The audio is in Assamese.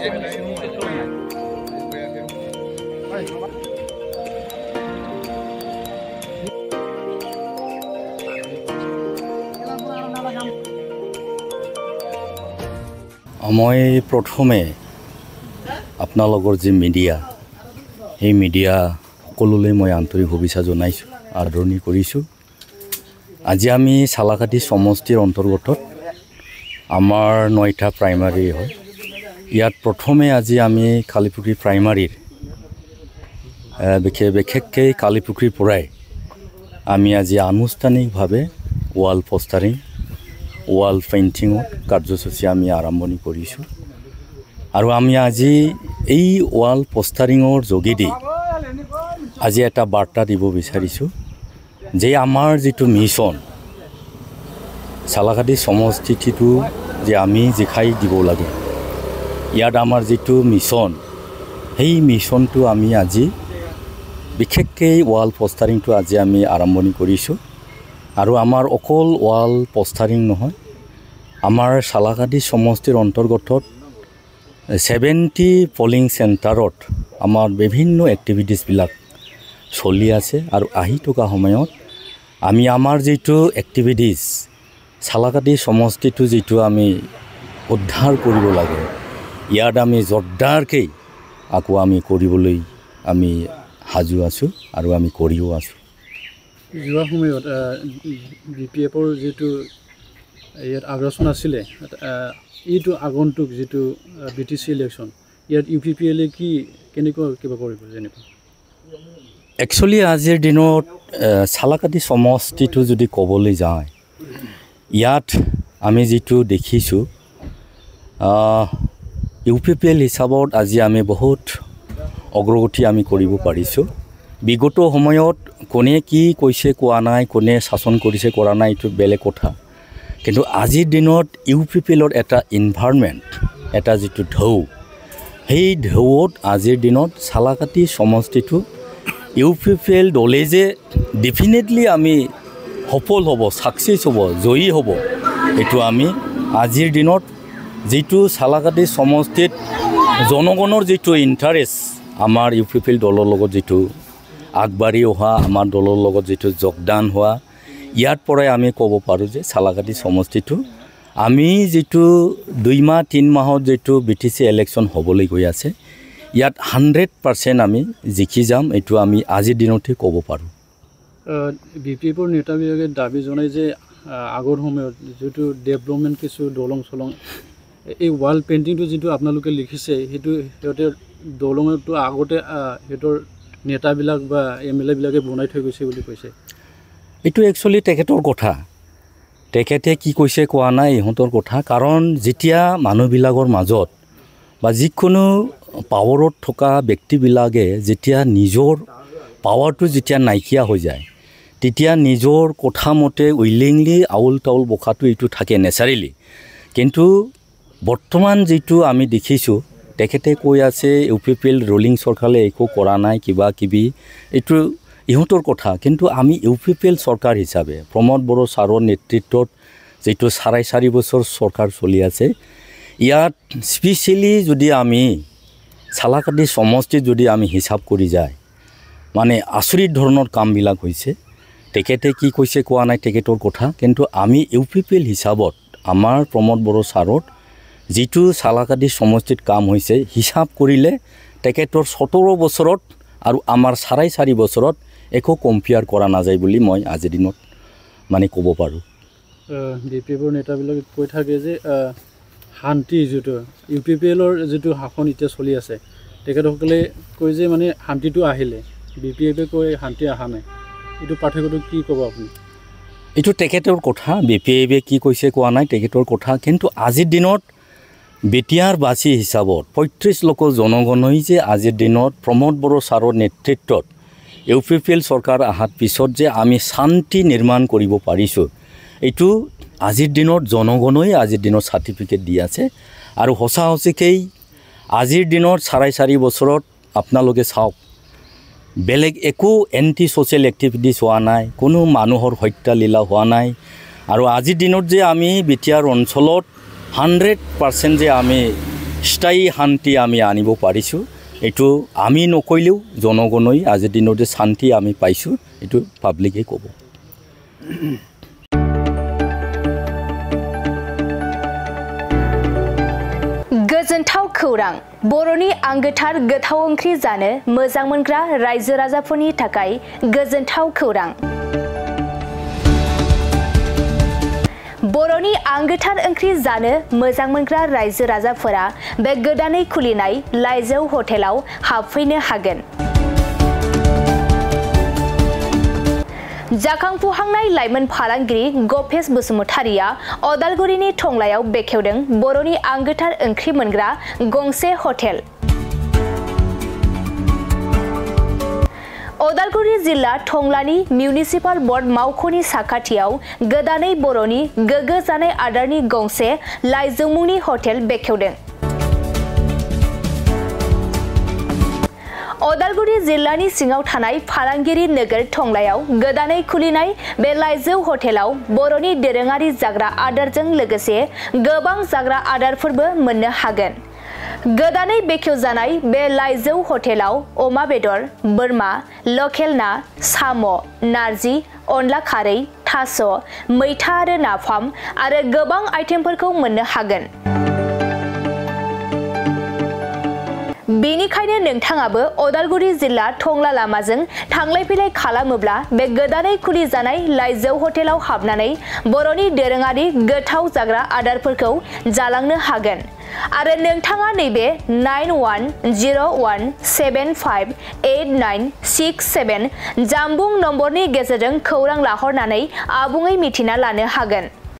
মই প্ৰথমে আপোনালোকৰ যে মিডিয়া এই মিডিয়া সকলোলৈ মই আন্তৰিক শুভেচ্ছা জনাইছোঁ আদৰণি কৰিছোঁ। আজি আমি চালাকাটি সমষ্টিৰ অন্তৰ্গত আমাৰ 9টা প্ৰাইমাৰী হয়। ইয়াত প্ৰথমে আজি আমি কালিপুখুৰী প্ৰাইমাৰীৰ বিশেষকৈ কালিপুখুৰীৰ পৰাই আমি আজি আনুষ্ঠানিকভাৱে ৱাল পোষ্টাৰিং ৱাল পেইণ্টিঙৰ কাৰ্যসূচী আমি আৰম্ভণি কৰিছোঁ। আৰু আমি আজি এই ৱাল পোষ্টাৰিঙৰ যোগেদি আজি এটা বাৰ্তা দিব বিচাৰিছোঁ যে আমাৰ যিটো মিছন চালাকাটি সমষ্টিটো যে আমি জিকাই দিব লাগে, ইয়াত আমাৰ যিটো মিছন সেই মিছনটো আমি আজি বিশেষকৈ ৱাল পোষ্টাৰিংটো আজি আমি আৰম্ভণি কৰিছোঁ। আৰু আমাৰ অকল ৱাল পোষ্টাৰিং নহয়, আমাৰ চালাকাটি সমষ্টিৰ অন্তৰ্গত 70 পলিং চেণ্টাৰত আমাৰ বিভিন্ন এক্টিভিটিছবিলাক চলি আছে। আৰু আহি থকা সময়ত আমি আমাৰ যিটো এক্টিভিটিছ চালাকাটি সমষ্টিটো যিটো আমি উদ্ধাৰ কৰিব লাগে, ইয়াত আমি জোৰদাৰকৈ আকৌ আমি কৰিবলৈ আমি সাজু আছোঁ আৰু আমি কৰিও আছোঁ। যোৱা সময়ত BPFৰ যিটো ইয়াত আগ্ৰাসন আছিলে, এইটো আগন্তুক যিটো BTC ইলেকশ্যন, ইয়াত UPPLে কি কেনেকুৱা কিবা কৰিব যেনেকুৱা? একচুৱেলি আজিৰ দিনত চালাকাটি সমষ্টিটো যদি ক'বলৈ যায়, ইয়াত আমি যিটো দেখিছোঁ UPPL হিচাপত আজি আমি বহুত অগ্ৰগতি আমি কৰিব পাৰিছোঁ। বিগত সময়ত কোনে কি কৈছে কোৱা নাই, কোনে শাসন কৰিছে কৰা নাই, এইটো বেলেগ কথা। কিন্তু আজিৰ দিনত UPPLৰ এটা এনভাইৰনমেণ্ট, এটা যিটো ঢৌ, সেই ঢৌত আজিৰ দিনত চালাকাটি সমষ্টিটো UPPL দলে যে ডেফিনেটলি আমি সফল হ'ব, ছাকচেছ হ'ব, জয়ী হ'ব, এইটো আমি আজিৰ দিনত যিটো চালাকাটি সমষ্টিত জনগণৰ যিটো ইণ্টাৰেষ্ট আমাৰ UPPL দলৰ লগত যিটো আগবাঢ়ি অহা, আমাৰ দলৰ লগত যিটো যোগদান হোৱা, ইয়াৰ পৰাই আমি ক'ব পাৰোঁ যে চালাকাটি সমষ্টিটো আমি যিটো 2 মাহ 3 মাহত যিটো BTC ইলেকশ্যন হ'বলৈ গৈ আছে, ইয়াত 100% আমি জিকি যাম, এইটো আমি আজিৰ দিনতে ক'ব পাৰোঁ। BPFৰ নেতাবিলাকে দাবী জনায় যে আগৰ সময়ত যিটো ডেভেলপমেণ্ট কিছু দলং চলং, এই ৱাল পেইণ্টিংটো যিটো আপোনালোকে লিখিছে, সেইটো সিহঁতে দলঙটো আগতে সিহঁতৰ নেতাবিলাক বা MLA বিলাকে বনাই থৈ গৈছে বুলি কৈছে। এইটো একচুৱেলি তেখেতৰ কথা, তেখেতে কি কৈছে কোৱা নাই ইহঁতৰ কথা। কাৰণ যেতিয়া মানুহবিলাকৰ মাজত বা যিকোনো পাৱাৰত থকা ব্যক্তিবিলাকে যেতিয়া নিজৰ পাৱাৰটো যেতিয়া নাইকিয়া হৈ যায়, তেতিয়া নিজৰ কথা মতে উইলিংলি আউল তাউল বকাটো এইটো থাকে নেচাৰেলি। কিন্তু বৰ্তমান যিটো আমি দেখিছোঁ, তেখেতে কৈ আছে UPPL ৰুলিং চৰকাৰে একো কৰা নাই, কিবা কিবি, এইটো ইহঁতৰ কথা। কিন্তু আমি UPPL চৰকাৰ হিচাপে প্ৰমোদ বড়ো ছাৰৰ নেতৃত্বত যিটো 4.5 বছৰ চৰকাৰ চলি আছে, ইয়াত স্পেচিয়েলি যদি আমি চালাকাটি সমষ্টিত যদি আমি হিচাপ কৰি যায়, মানে আচৰিত ধৰণৰ কামবিলাক হৈছে। তেখেতে কি কৈছে কোৱা নাই তেখেতৰ কথা। কিন্তু আমি UPPL হিচাপত আমাৰ প্ৰমোদ বড়ো ছাৰত যিটো চালাকাটি সমষ্টিত কাম হৈছে, হিচাপ কৰিলে তেখেতৰ 17 বছৰত আৰু আমাৰ 4.5 বছৰত একো কম্পেয়াৰ কৰা নাযায় বুলি মই আজিৰ দিনত মানে ক'ব পাৰোঁ। BPFৰ নেতাবিলাকে কৈ থাকে যে শান্তি যিটো UPPLৰ যিটো শাসন এতিয়া চলি আছে, তেখেতসকলে কয় যে মানে শান্তিটো আহিলে, BPFে কয় শান্তি অহা নাই। এইটো পাৰ্থক্যটো কি ক'ব আপুনি? এইটো তেখেতৰ কথা, BPFে কি কৈছে কোৱা নাই তেখেতৰ কথা। কিন্তু আজিৰ দিনত বেটিয়াৰ বাচি হিচাপত 35 লাখ জনগণই যে আজিৰ দিনত প্ৰমোদ বড়ো ছাৰৰ নেতৃত্বত UPPL চৰকাৰ অহাৰ পিছত যে আমি শান্তি নিৰ্মাণ কৰিব পাৰিছোঁ, এইটো আজিৰ দিনত জনগণই আজিৰ দিনত চাৰ্টিফিকেট দি আছে। আৰু সঁচা সঁচিকেই আজিৰ দিনত 4.5 বছৰত আপোনালোকে চাওক, বেলেগ একো এণ্টি ছ'চিয়েল এক্টিভিটিছ হোৱা নাই, কোনো মানুহৰ হত্যা লীলা হোৱা নাই। আৰু আজিৰ দিনত যে আমি বিটিয়াৰ অঞ্চলত 100% যে আমি স্থায়ী শান্তি আমি আনিব পাৰিছোঁ এইটো আমি নকৰিলেও জনগণই আজিৰ দিনত যে শান্তি আমি পাইছোঁ এইটো পাব্লিকে ক'ব गोजोनथाव खौरां बर'नि आंगोथार गोथाव ओंख्रि जानो मोजां मोनग्रा रायजो राजाफोरनि थाखाय गोजोनथाव खौरां बर'नि आंगोथार ओंख्रि जानो मोजां मोनग्रा रायजो राजाफोरा बे गोदानै खुलिनाय लाइजौ हटेलाव हाबफैनो हागोन जाखांफुहांनाय लाइमोन फालांगिरि गपेश बसुमतारिया अदालगुरिनि टंलायाव बेखेवदों बर'नि आंगोथार ओंख्रि मोनग्रा गंसे हटेल अदालगुरि जिल्ला टंलानि मिउनिसिपाल बर्ड मावख'नि साखाथियाव गोदानै बर'नि गोग्गो जानाय आदारनि गंसे लाइजौ मुंनि हटेल बेखेवदों अदालगुरि जिल्लानि सिङाव थानाय फालांगिरि नोगोर टंलायाव गोदानै खुलिनाय बे लाइजौ हटेलाव बर'नि दोरोङारि जाग्रा आदारजों लोगोसे गोबां जाग्रा आदारफोरबो मोननो हागोन गोदानै बेखेवजानाय बे लाइजौ हटेलाव अमा बेदर बोरमा लकेल ना साम' नारजि अनला खारै थास' मैथा आरो नाफाम आरो गोबां आइटेमफोरखौ मोननो हागोन बेनिखायनो नोंथाङाबो अदालगुरि जिल्ला टंला लामाजों थांलाय फैलाय खालामोब्ला बे गोदानै खुलि जानाय लाइजौ हटेलाव हाबनानै बर'नि दोरोङारि गोथाव जाग्रा आदारफोरखौ जालांनो हागोन आरो नोंथाङा नैबे 9101758967 जानबुं नम्बरनि गेजेरजों खौरां लाहरनानै आबुङै मिथिना लानो हागोन